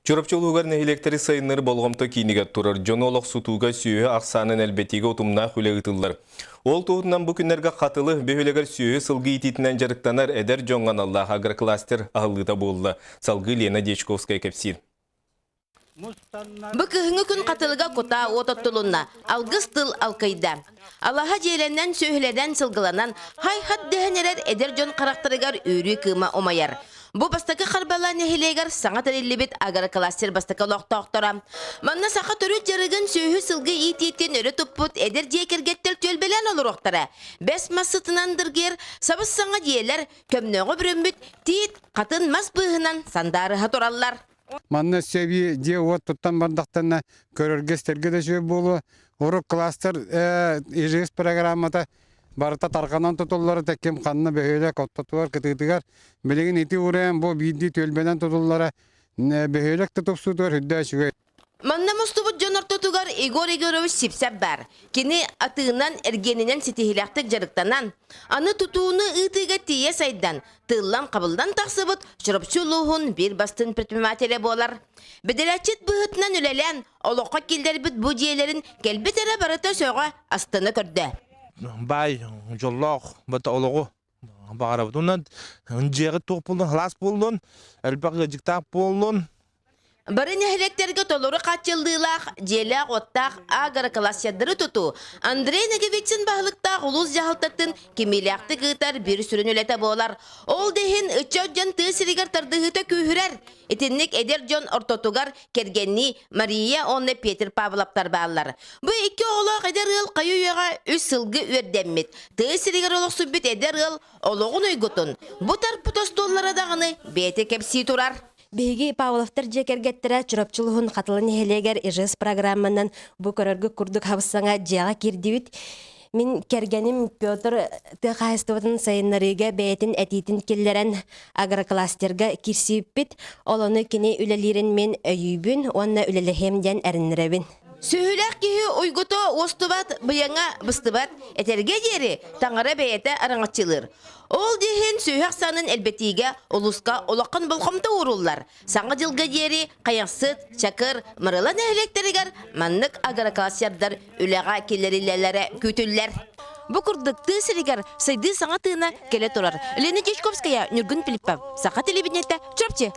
Чурапчылугар нехилектери сайыннары болғымты кейінігер тұрыр. Жонолық сутуға сүйі ақсанын әлбеттегі отымна хүлегітілдір. Ол туғынан бұл күнлерге қатылы бөхілегер сүйі сылғы итетінен жарықтанар әдер жоңған Аллах агрокластер ағылыда болды. Салғы Лена Дечковская кепсир. Бұкығыңы күн қатылыға құта ототтылынна, алғыз тыл алқайда. Аллаха желеннен сөйледен сылғыланан, хай-хат дәхенерер әдер жон қарақтырығар үйрі кыма омайар. Бұ бастақы қарбала нехилегер саңа тәрелебет агрокластер бастақы лоқтақтыра. Манна сақа түрі жарығын сөйі сылғы ит-еттен өрі тұппыт әдер жекергеттер төлбелен олыр оқтара. Бәс масытынандыргер, сабыз саңа диелер, көмнөңі бүрімбіт, тейт, қатын мас бұғынан сандары хатураллар. Манна сөйі де от тұттан бардақтарына көріргестерге де сөй болу. Ұры кластер ежес программата барыта тарқанан тұтылары тәккем қанына бөхейлі қоттатуар кітігітігер. Білеген еті ұрайын бұл бейді төлбенен тұтылары бөхейлік тұтып сұтуар хүдді әшігі. Манна мұстыбыт жонар тұтығар Игор Игорович сипсәп бар. Кені атығынан әргенінен сетихиляқтық жарықтанан. Аны тұтуыны ұтыға тие сайдан. Тыллан қабылдан тақсыбыт шұрапшылуғын бір бастын предпринимателі болар. Беделәчет бұғытынан үлелен, олыққа келдер бүт бұл диелерін келбет әрі барыта сөйға астыны көрді. Бай, жоллақ, бұты олығы. Бағара бұтынан жеғі тоқ болдың, хлас болдың, әлбәқі жіктақ болдың. Бары нехилектерге толору қатчылдылақ, желяқ оттақ агроклассиядыры тұту. Андрей Нагевичин бағылықтақ ұлыз жағылтаттың кемелияқты ғытар бір сүрін өлеті болар. Ол дейін үтчауджан тысырығар тардығыта күйірер. Етіннік әдер жон ортотугар кергенні Мария онны Петр Павловтар бағылар. Бұ екі олақ әдер ғыл қайу үйеға үс сылғы өрдеммет. Тысырығар олық сүббет әдер ғыл олығын өйгітін. Бұ тарпутос доллара дағыны бәйті кепсі тұрар. Беги Павловтар жекергеттері чурапчылығын қатылын хелегер ижес программанан бұ көріргі күрдік хавысаңа жаға кердеуіт. Мен кергенім Петр тұқайыстығын сайынларыға бәйтін әтейтін келлерін агрокластерға кирсейіппет. Оланы кене үлелерін мен өйібін, онына үлелехемден әрінірәбін. Сөйләк кеһи ойгото остубат быяңа быстыбат этерге дери таңара бәйәте араңатчылыр. Ол дехен сөйәк санын әлбәтиге олуска олаққан болқамта уруллар. Саңа жылға дери қаяқсыт, чакыр, мырылан әлектерігер маннық агроклассердар үләға келерилелері көтіллер. Бұ күрдікті сірігер сайды саңа тыына келе тұрар. Лена Чешковская, Нюргін Пилиппов, Сақа телебинетті, Чөпче.